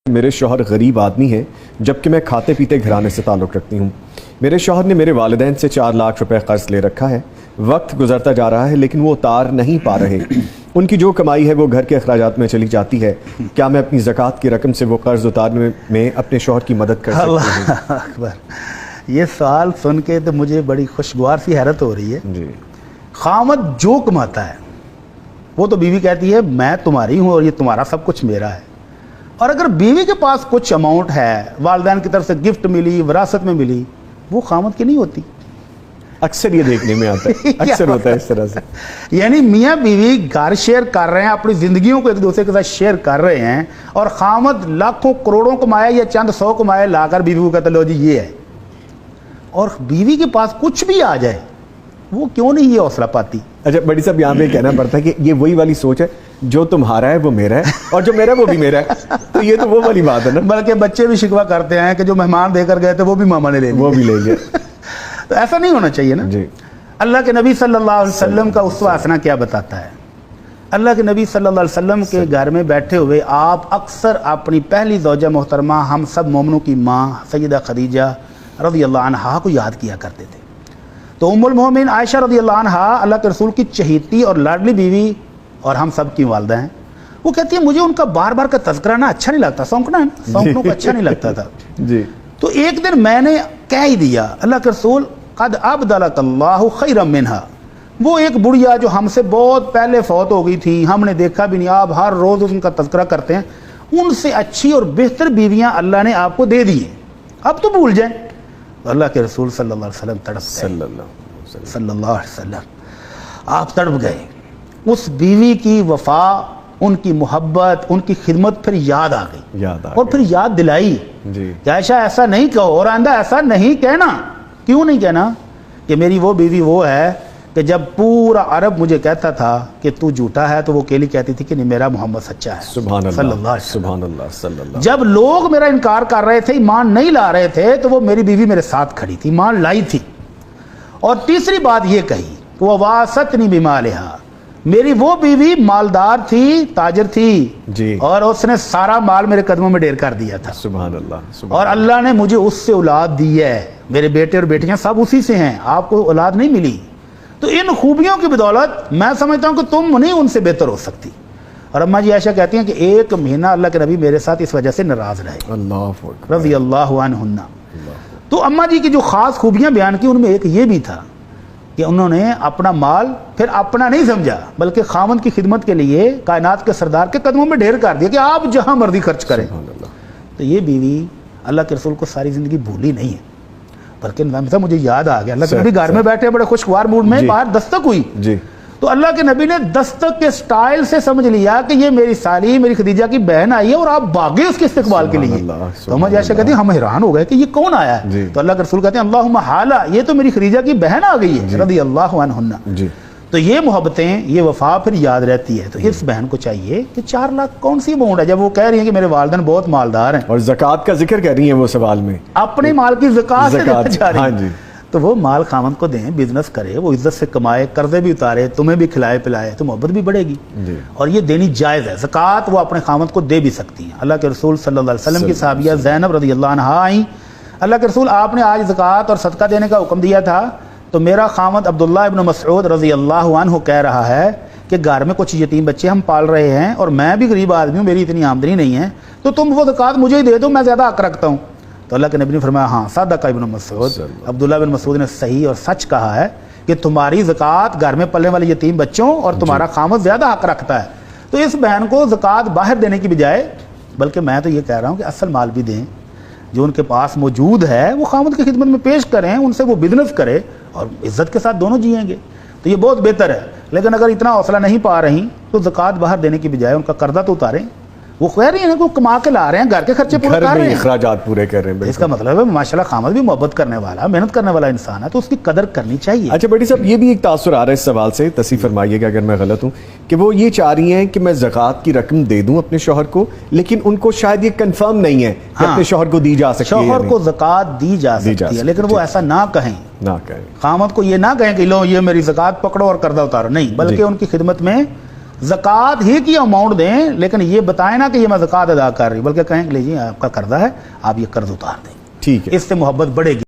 میرے شوہر غریب آدمی ہیں جبکہ میں کھاتے پیتے گھرانے سے تعلق رکھتی ہوں۔ میرے شوہر نے میرے والدین سے 4 لاکھ روپے قرض لے رکھا ہے۔ وقت گزرتا جا رہا ہے لیکن وہ اتار نہیں پا رہے۔ ان کی جو کمائی ہے وہ گھر کے اخراجات میں چلی جاتی ہے۔ کیا میں اپنی زکوٰۃ کی رقم سے وہ قرض اتارنے میں اپنے شوہر کی مدد کر سکتی ہوں؟ اللہ اکبر، یہ سوال سن کے تو مجھے بڑی خوشگوار سی حیرت ہو رہی ہے۔ جی، خامد جو کماتا ہے وہ تو بیوی کہتی ہے میں تمہاری ہوں اور یہ تمہارا سب کچھ میرا ہے، اور اگر بیوی کے پاس کچھ اماؤنٹ ہے، والدین کی طرف سے گفٹ ملی، وراثت میں ملی، وہ خامد کی نہیں ہوتی۔ اکثر یہ دیکھنے میں آتا ہے، اکثر ہوتا ہے اس طرح سے۔ یعنی میاں بیوی گھر شیئر کر رہے ہیں، اپنی زندگیوں کو ایک دوسرے کے ساتھ شیئر کر رہے ہیں، اور خامد لاکھوں کروڑوں کمائے یا چند 100 کمائے لا کر بیوی کو کہتا لو جی یہ ہے، اور بیوی کے پاس کچھ بھی آ جائے وہ کیوں نہیں یہ حوصلہ پاتی؟ اچھا بڑی صاحب، یہاں پہ کہنا پڑتا ہے کہ یہ وہی والی سوچ ہے، جو تمہارا ہے وہ میرا ہے اور جو میرا ہے وہ بھی میرا ہے، تو یہ تو وہ والی بات ہے نا۔ بلکہ بچے بھی شکوہ کرتے ہیں کہ جو مہمان دے کر گئے تھے وہ بھی ماما نے لے لیا، وہ بھی لے گیا۔ تو ایسا نہیں ہونا چاہیے نا۔ جی، اللہ کے نبی صلی اللہ علیہ وسلم کا اسوہ حسنہ کیا بتاتا ہے؟ اللہ کے نبی صلی اللہ علیہ وسلم کے گھر میں بیٹھے ہوئے آپ اکثر اپنی پہلی زوجہ محترمہ، ہم سب مومنوں کی ماں سیدہ خدیجہ رضی اللہ عنہا کو یاد کیا کرتے تھے۔ تو ام المومن عائشہ رضی اللہ عنہا اللہ کے رسول کی چہیتی اور لاڈلی بیوی اور ہم سب کی والدہ ہیں، وہ کہتی ہیں مجھے ان کا بار بار کا تذکرہ نا اچھا نہیں لگتا، سونکنا ہے نا، سونکنوں کو اچھا نہیں لگتا تھا۔ جی، تو ایک دن میں نے کہہ ہی دیا، اللہ کے رسول قد ابدلک اللہ خیرا منہا، وہ ایک بڑھیا جو ہم سے بہت پہلے فوت ہو گئی تھی، ہم نے دیکھا بھی نہیں، آپ ہر روز ان کا تذکرہ کرتے ہیں، ان سے اچھی اور بہتر بیویاں اللہ نے آپ کو دے دی ہیں، اب تو بھول جائیں۔ اللہ کے رسول صلی اللہ علیہ وسلم تڑپ گئے، صلی اللہ علیہ وسلم آپ تڑپ گئے۔ اس بیوی کی وفا، ان کی محبت، ان کی خدمت پھر یاد آ گئی، اور پھر یاد دلائی کہ عائشہ ایسا نہیں کہو، اور آئندہ ایسا نہیں کہنا۔ کیوں نہیں کہنا؟ کہ میری وہ بیوی وہ ہے کہ جب پورا عرب مجھے کہتا تھا کہ تو جھوٹا ہے تو وہ اکیلی کہتی تھی کہ نہیں میرا محمد سچا ہے، سبحان اللہ، صلی اللہ علیہ وسلم۔ سبحان اللہ، صلی اللہ۔ جب لوگ میرا انکار کر رہے تھے، ایمان نہیں لا رہے تھے، تو وہ میری بیوی میرے ساتھ کھڑی تھی، ایمان لائی تھی۔ اور تیسری بات یہ کہی کہ وہ واسطنی بمالہا، میری وہ بیوی مالدار تھی، تاجر تھی، جی، اور اس نے سارا مال میرے قدموں میں ڈھیر کر دیا تھا، سبحان اللہ، سبحان اور اللہ نے مجھے اس سے اولاد دی ہے، میرے بیٹے اور بیٹیاں سب اسی سے ہیں، آپ کو اولاد نہیں ملی۔ تو ان خوبیوں کی بدولت میں سمجھتا ہوں کہ تم نہیں ان سے بہتر ہو سکتی۔ اور اماں جی عائشہ کہتی ہیں کہ 1 مہینہ اللہ کے نبی میرے ساتھ اس وجہ سے ناراض رہے، اللہ اکبر، رضی اللہ عنہن۔ تو اماں جی کی جو خاص خوبیاں بیان کی، ان میں ایک یہ بھی تھا کہ انہوں نے اپنا مال پھر اپنا نہیں سمجھا، بلکہ خاوند کی خدمت کے لیے کائنات کے سردار کے قدموں میں ڈھیر کر دیا کہ آپ جہاں مرضی خرچ کریں۔ تو یہ بیوی اللہ کے رسول کو ساری زندگی بھولی نہیں ہے، بلکہ مجھے یاد آ گیا، اللہ کے نبی گھر میں بیٹھے بڑے خوشگوار موڈ میں، باہر دستک ہوئی، تو اللہ کے نبی نے دستک کے سٹائل سے سمجھ لیا کہ یہ میری سالی، میری خدیجہ کی بہن آئی ہے، اور آپ بھاگے اس کے استقبال کے لیے۔ تو ہم عائشہ کہتے ہیں ہم حیران ہو گئے کہ یہ کون آیا ہے؟ تو اللہ کے رسول کہتے ہیں اللہم حالا، یہ تو میری خدیجہ کی بہن آ گئی ہے، رضی اللہ عنہن۔ تو یہ محبتیں، یہ وفا پھر یاد رہتی ہے۔ تو اس بہن کو چاہیے کہ 4 لاکھ کون سی اماؤنٹ ہے، جب وہ کہہ رہی ہیں کہ میرے والدین بہت مالدار ہیں، اور زکوٰۃ کا ذکر کر رہی ہیں وہ سوال میں، اپنے مال کی زکوٰۃ سے دینا چاہ رہی ہیں، ہاں جی، تو وہ مال خامند کو دیں، بزنس کرے، وہ عزت سے کمائے، قرضے بھی اتارے، تمہیں بھی کھلائے پلائے، تو محبت بھی بڑھے گی، اور یہ دینی جائز ہے۔ زکوٰۃ وہ اپنے خامند کو دے بھی سکتی ہیں۔ اللہ کے رسول صلی اللہ علیہ وسلم کی صحابیہ زینب رضی اللہ عنہا آئیں، اللہ کے رسول آپ نے آج زکوٰۃ اور صدقہ دینے کا حکم دیا تھا، تو میرا خامند عبداللہ ابن مسعود رضی اللہ عنہ کہہ رہا ہے کہ گھر میں کچھ یتیم بچے ہم پال رہے ہیں، اور میں بھی غریب آدمی ہوں، میری اتنی آمدنی نہیں ہے، تو تم وہ زکوٰۃ مجھے ہی دے دو، میں زیادہ حق رکھتا ہوں۔ تو اللہ کے نبی نے فرمایا ہاں صدق ابن مسعود، عبداللہ بن مسعود نے صحیح اور سچ کہا ہے کہ تمہاری زکوٰۃ گھر میں پلنے والے یتیم بچوں اور تمہارا خامد زیادہ حق رکھتا ہے۔ تو اس بہن کو زکوٰۃ باہر دینے کی بجائے، بلکہ میں تو یہ کہہ رہا ہوں کہ اصل مال بھی دیں، جو ان کے پاس موجود ہے وہ خامد کی خدمت میں پیش کریں، ان سے وہ بزنس کرے، اور عزت کے ساتھ دونوں جئیں گے، تو یہ بہت بہتر ہے۔ لیکن اگر اتنا حوصلہ نہیں پا رہی تو زکوٰۃ باہر دینے کی بجائے ان کا قرضہ تو اتاریں، وہ خیر ہی ہے کہ وہ کما کے لا رہے ہیں، گھر کے خرچے پورے کر رہے ہیں، اخراجات پورے کر رہے ہیں۔ اس کا مطلب ہے ماشاءاللہ خامد بھی محبت کرنے والا، محنت کرنے والا انسان ہے، تو اس کی قدر کرنی چاہیے۔ اچھا بڑی صاحب، یہ بھی ایک تاثر آ رہا ہے اس سوال سے، تصحیح فرمائیے گا اگر میں غلط ہوں، کہ وہ یہ چاہ رہی ہیں کہ میں زکوٰۃ کی رقم دے دوں اپنے شوہر کو، لیکن ان کو شاید یہ کنفرم نہیں ہے کہ اپنے شوہر کو دی جا سکتی ہے، شوہر کو زکوٰۃ دی جا سکتی ہے، لیکن وہ ایسا نہ کہیں، نہ کہیں، خامد کو یہ نہ کہیں کہ لو یہ میری زکوٰۃ پکڑو اور قرضہ اتارو، نہیں، بلکہ ان کی خدمت میں زکوٰۃ ہی کی اماؤنٹ دیں، لیکن یہ بتائیں نا کہ یہ میں زکوٰۃ ادا کر رہی ہوں، بلکہ کہیں کہ لیجیے آپ کا قرضہ ہے، آپ یہ قرض اتار دیں، ٹھیک ہے. اس سے محبت بڑھے گی.